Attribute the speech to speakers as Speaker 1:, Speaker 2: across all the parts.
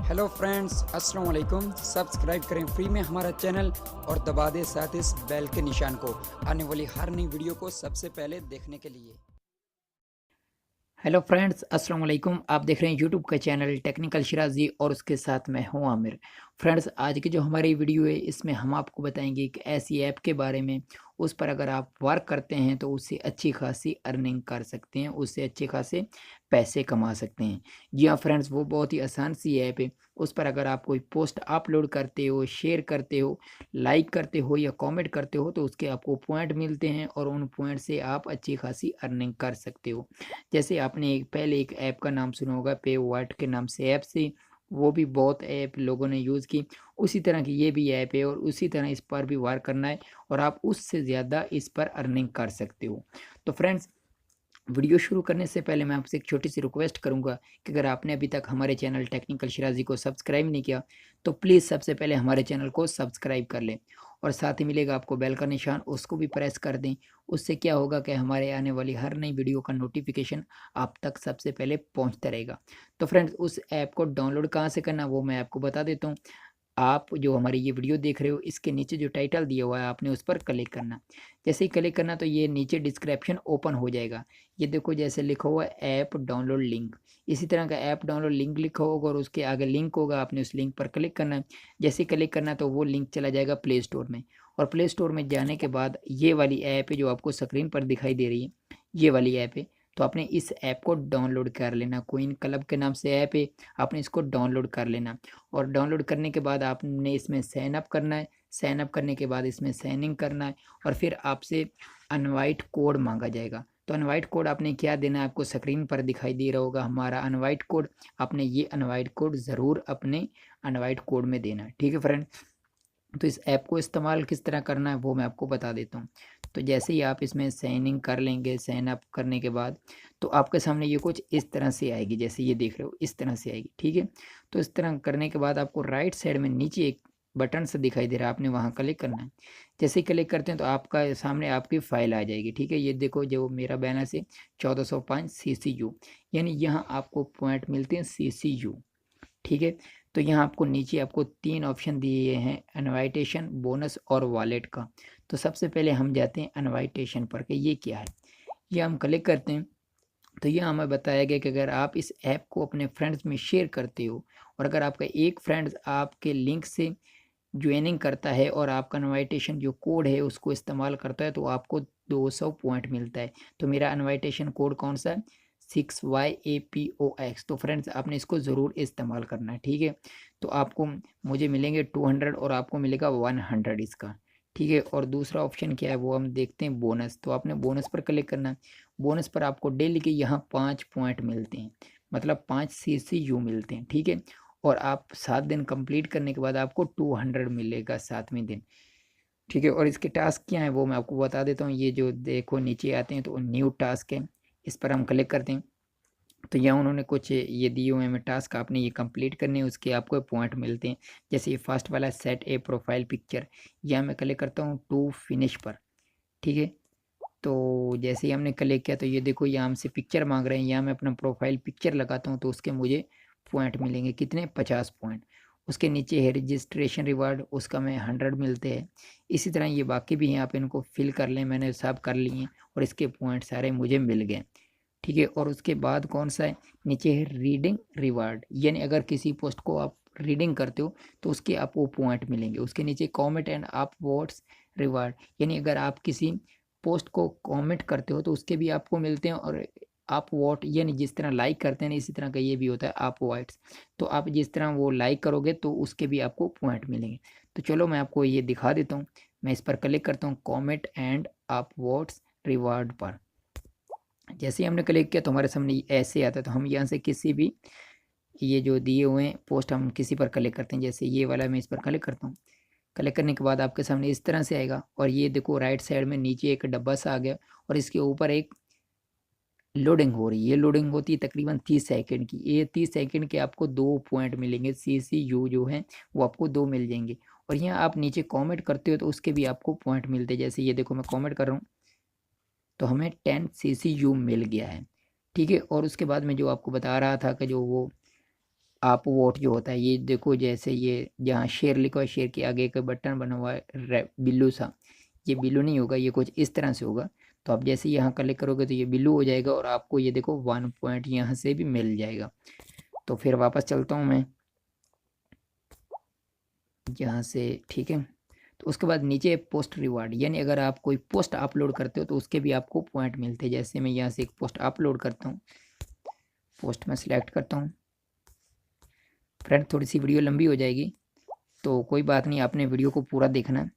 Speaker 1: Hello friends, अस्सलाम वालेकुम। Subscribe करें फ्री में हमारा चैनल और दबा दें साथ इस बेल के निशान को आने वाली हर नई वीडियो को सबसे पहले देखने के लिए। हेलो फ्रेंड्स, अस्सलाम वालेकुम। आप देख रहे हैं यूट्यूब का चैनल टेक्निकल शिराजी और उसके साथ मैं हूं आमिर। फ्रेंड्स, आज की जो हमारी वीडियो है इसमें हम आपको बताएंगे एक ऐसी ऐप के बारे में, उस पर अगर आप वर्क करते हैं तो उससे अच्छी खासी अर्निंग कर सकते हैं, उससे अच्छे खासे पैसे कमा सकते हैं। जी हाँ फ्रेंड्स, वो बहुत ही आसान सी ऐप है। उस पर अगर आप कोई पोस्ट अपलोड करते हो, शेयर करते हो, लाइक करते हो या कमेंट करते हो तो उसके आपको पॉइंट मिलते हैं और उन पॉइंट से आप अच्छी खासी अर्निंग कर सकते हो। जैसे आपने पहले एक ऐप का नाम सुना होगा, पे वर्ल्ड के नाम से ऐप से, वो भी बहुत ऐप लोगों ने यूज़ की। उसी तरह की ये भी ऐप है और उसी तरह इस पर भी वर्क करना है और आप उससे ज़्यादा इस पर अर्निंग कर सकते हो। तो फ्रेंड्स, वीडियो शुरू करने से पहले मैं आपसे एक छोटी सी रिक्वेस्ट करूंगा कि अगर आपने अभी तक हमारे चैनल टेक्निकल शिराजी को सब्सक्राइब नहीं किया तो प्लीज़ सबसे पहले हमारे चैनल को सब्सक्राइब कर लें और साथ ही मिलेगा आपको बेल का निशान, उसको भी प्रेस कर दें। उससे क्या होगा कि हमारे आने वाली हर नई वीडियो का नोटिफिकेशन आप तक सबसे पहले पहुंचता रहेगा। तो फ्रेंड्स, उस ऐप को डाउनलोड कहाँ से करना वो मैं आपको बता देता हूँ। आप जो हमारी ये वीडियो देख रहे हो इसके नीचे जो टाइटल दिया हुआ है आपने उस पर क्लिक करना। जैसे ही क्लिक करना तो ये नीचे डिस्क्रिप्शन ओपन हो जाएगा। ये देखो जैसे लिखा हुआ है ऐप डाउनलोड लिंक, इसी तरह का ऐप डाउनलोड लिंक लिखा होगा और उसके आगे लिंक होगा, आपने उस लिंक पर क्लिक करना है। जैसे ही क्लिक करना तो वो लिंक चला जाएगा प्ले स्टोर में और प्ले स्टोर में जाने के बाद ये वाली ऐप है जो आपको स्क्रीन पर दिखाई दे रही है, ये वाली ऐप है। तो आपने इस ऐप को डाउनलोड कर लेना, कोइन क्लब के नाम से ऐप है, आपने इसको डाउनलोड कर लेना। और डाउनलोड करने के बाद आपने इसमें साइन अप करना है। साइन अप करने के बाद इसमें साइन इन करना है और फिर आपसे इनवाइट कोड मांगा जाएगा। तो इनवाइट कोड आपने क्या देना है, आपको स्क्रीन पर दिखाई दे रहा होगा हमारा इनवाइट कोड। आपने ये इनवाइट कोड ज़रूर अपने इनवाइट कोड में देना है, ठीक है फ्रेंड। तो इस ऐप को इस्तेमाल किस तरह करना है वो मैं आपको बता देता हूँ। तो जैसे ही आप इसमें साइन इन कर लेंगे, साइन अप करने के बाद तो आपके सामने ये कुछ इस तरह से आएगी, जैसे ये देख रहे हो इस तरह से आएगी, ठीक है। तो इस तरह करने के बाद आपको राइट साइड में नीचे एक बटन से दिखाई दे रहा है, आपने वहाँ क्लिक करना है। जैसे ही क्लिक करते हैं तो आपका सामने आपकी फ़ाइल आ जाएगी, ठीक है। ये देखो जो मेरा बैलेंस है 1405 CCU, यानी यहाँ आपको पॉइंट मिलते हैं CCU, ठीक है। तो यहाँ आपको नीचे आपको 3 ऑप्शन दिए हैं, इनवाइटेशन, बोनस और वॉलेट का। तो सबसे पहले हम जाते हैं इनवाइटेशन पर कि ये क्या है। ये हम क्लिक करते हैं तो ये हमें बताया गया कि अगर आप इस ऐप को अपने फ्रेंड्स में शेयर करते हो और अगर आपका एक फ्रेंड्स आपके लिंक से ज्वाइनिंग करता है और आपका इनवाइटेशन जो कोड है उसको इस्तेमाल करता है तो आपको 200 पॉइंट मिलता है। तो मेरा इनवाइटेशन कोड कौन सा है, 6YAPOX। तो फ्रेंड्स, आपने इसको ज़रूर इस्तेमाल करना है, ठीक है। तो आपको मुझे मिलेंगे 200 और आपको मिलेगा 100 इसका, ठीक है। और दूसरा ऑप्शन क्या है वो हम देखते हैं, बोनस। तो आपने बोनस पर क्लिक करना है। बोनस पर आपको डेली के यहाँ 5 पॉइंट मिलते हैं, मतलब 5 CCU मिलते हैं, ठीक है। और आप 7 दिन कंप्लीट करने के बाद आपको 200 मिलेगा 7वें दिन, ठीक है। और इसके टास्क क्या है वो मैं आपको बता देता हूँ। ये जो देखो नीचे आते हैं तो न्यू टास्क है, इस पर हम क्लिक करते हैं तो यहाँ उन्होंने कुछ ये दिए हुए हैं टास्क, आपने ये कंप्लीट करने हैं, उसके आपको पॉइंट मिलते हैं। जैसे ये फर्स्ट वाला सेट ए प्रोफाइल पिक्चर, यहाँ मैं क्लिक करता हूँ टू फिनिश पर, ठीक है। तो जैसे ही हमने क्लिक किया तो ये देखो यहाँ हमसे पिक्चर मांग रहे हैं, यहाँ मैं अपना प्रोफाइल पिक्चर लगाता हूँ तो उसके मुझे पॉइंट मिलेंगे, कितने, 50 पॉइंट। उसके नीचे है रजिस्ट्रेशन रिवार्ड, उसका मैं 100 मिलते हैं। इसी तरह ये बाकी भी हैं, आप इनको फिल कर लें, मैंने सब कर लिए हैं और इसके पॉइंट सारे मुझे मिल गए, ठीक है। और उसके बाद कौन सा है, नीचे है रीडिंग रिवार्ड, यानी अगर किसी पोस्ट को आप रीडिंग करते हो तो उसके आपको पॉइंट मिलेंगे। उसके नीचे कॉमेंट एंड आप वोट्स रिवार्ड, यानी अगर आप किसी पोस्ट को कमेंट करते हो तो उसके भी आपको मिलते हैं। और आप वोट यानी जिस तरह लाइक करते हैं ना, इसी तरह का ये भी होता है आप वाइट्स। तो आप जिस तरह वो लाइक करोगे तो उसके भी आपको पॉइंट मिलेंगे। तो चलो मैं आपको ये दिखा देता हूँ। मैं इस पर क्लिक करता हूँ कमेंट एंड आप वोट्स रिवार्ड पर। जैसे ही हमने क्लिक किया तो हमारे सामने ऐसे आता है। तो हम यहाँ से किसी भी ये जो दिए हुए हैं पोस्ट हम किसी पर क्लिक करते हैं, जैसे ये वाला मैं इस पर क्लिक करता हूँ। क्लिक करने के बाद आपके सामने इस तरह से आएगा और ये देखो राइट साइड में नीचे एक डब्बा सा आ गया और इसके ऊपर एक लोडिंग हो रही है। ये लोडिंग होती है तकरीबन 30 सेकंड की। ये 30 सेकंड के आपको 2 पॉइंट मिलेंगे, CCU जो है वो आपको 2 मिल जाएंगे। और यहाँ आप नीचे कमेंट करते हो तो उसके भी आपको पॉइंट मिलते हैं। जैसे ये देखो मैं कमेंट कर रहा हूँ तो हमें 10 CCU मिल गया है, ठीक है। और उसके बाद में जो आपको बता रहा था कि जो वो आप वोट जो होता है, ये देखो जैसे ये जहाँ शेयर लिखा हुआ है, शेयर के आगे एक बटन बना हुआ है बिल्लू सा, ये बिल्लू नहीं होगा, ये कुछ इस तरह से होगा। तो आप जैसे यहाँ क्लिक करोगे तो ये बिल्लू हो जाएगा और आपको ये देखो 1 पॉइंट यहाँ से भी मिल जाएगा। तो फिर वापस चलता हूँ मैं यहाँ से, ठीक है। तो उसके बाद नीचे पोस्ट रिवार्ड, यानी अगर आप कोई पोस्ट अपलोड करते हो तो उसके भी आपको पॉइंट मिलते हैं। जैसे मैं यहाँ से एक पोस्ट अपलोड करता हूँ, पोस्ट में सिलेक्ट करता हूँ। फ्रेंड थोड़ी सी वीडियो लंबी हो जाएगी तो कोई बात नहीं, आपने वीडियो को पूरा देखना।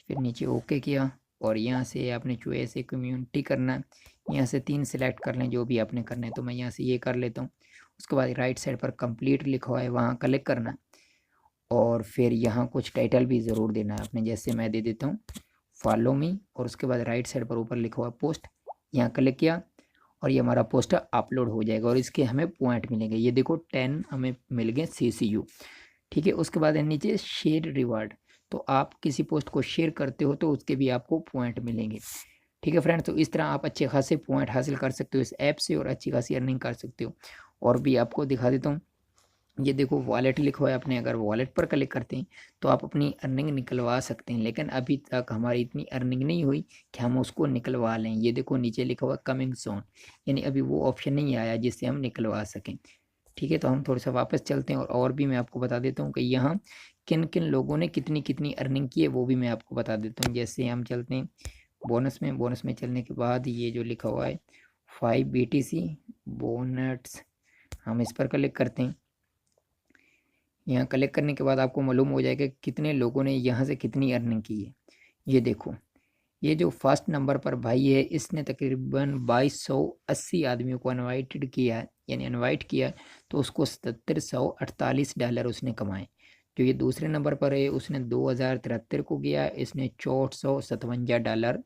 Speaker 1: फिर नीचे ओके किया और यहाँ से आपने चॉइस है कम्युनिटी करना, यहाँ से 3 सिलेक्ट कर लें जो भी आपने करना है। तो मैं यहाँ से ये कर लेता हूँ। उसके बाद राइट साइड पर कंप्लीट लिखा हुआ है, वहाँ क्लिक करना और फिर यहाँ कुछ टाइटल भी ज़रूर देना है आपने। जैसे मैं दे देता हूँ फॉलो मी, और उसके बाद राइट साइड पर ऊपर लिखा हुआ पोस्ट, यहाँ क्लिक किया और ये हमारा पोस्ट अपलोड हो जाएगा और इसके हमें पॉइंट मिलेंगे। ये देखो 10 हमें मिल गए CCU, ठीक है। उसके बाद है नीचे शेयर रिवार्ड, तो आप किसी पोस्ट को शेयर करते हो तो उसके भी आपको पॉइंट मिलेंगे, ठीक है फ्रेंड। तो इस तरह आप अच्छे खासे पॉइंट हासिल कर सकते हो इस ऐप से और अच्छी खासी अर्निंग कर सकते हो। और भी आपको दिखा देता हूँ, ये देखो वॉलेट लिखा हुआ है, अपने अगर वॉलेट पर क्लिक करते हैं तो आप अपनी अर्निंग निकलवा सकते हैं। लेकिन अभी तक हमारी इतनी अर्निंग नहीं हुई कि हम उसको निकलवा लें। ये देखो नीचे लिखा हुआ कमिंग सोन, यानी अभी वो ऑप्शन नहीं आया जिससे हम निकलवा सकें, ठीक है। तो हम थोड़ा सा वापस चलते हैं और भी मैं आपको बता देता हूँ कि यहाँ किन किन लोगों ने कितनी कितनी अर्निंग की है, वो भी मैं आपको बता देता हूँ। जैसे हम चलते हैं बोनस में, बोनस में चलने के बाद ये जो लिखा हुआ है 5 BTC बोनट्स, हम इस पर क्लिक करते हैं। यहाँ क्लिक करने के बाद आपको मालूम हो जाएगा कितने लोगों ने यहाँ से कितनी अर्निंग की है। ये देखो, ये जो फर्स्ट नंबर पर भाई है इसने तकरीबन 2280 आदमियों को इनवाइटेड किया है, यानी इनवाइट किया है, तो उसको $7748 उसने कमाए। जो ये दूसरे नंबर पर है उसने 2073 को किया, इसने $6457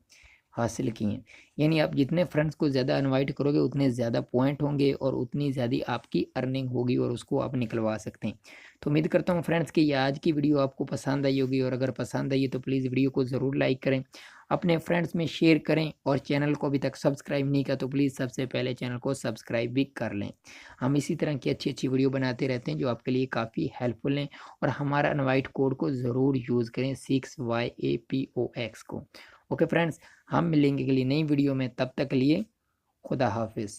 Speaker 1: हासिल किए हैं। यानी आप जितने फ्रेंड्स को ज़्यादा इनवाइट करोगे उतने ज़्यादा पॉइंट होंगे और उतनी ज़्यादा आपकी अर्निंग होगी और उसको आप निकलवा सकते हैं। तो उम्मीद करता हूँ फ्रेंड्स कि ये आज की वीडियो आपको पसंद आई होगी, और अगर पसंद आई है तो प्लीज़ वीडियो को ज़रूर लाइक करें, अपने फ्रेंड्स में शेयर करें, और चैनल को अभी तक सब्सक्राइब नहीं किया तो प्लीज़ सबसे पहले चैनल को सब्सक्राइब भी कर लें। हम इसी तरह की अच्छी अच्छी वीडियो बनाते रहते हैं जो आपके लिए काफ़ी हेल्पफुल हैं, और हमारा इनवाइट कोड को ज़रूर यूज़ करें 6YAPOX को। ओके फ्रेंड्स, हम मिलेंगे अगली नई वीडियो में, तब तक के लिए खुदा हाफिज़।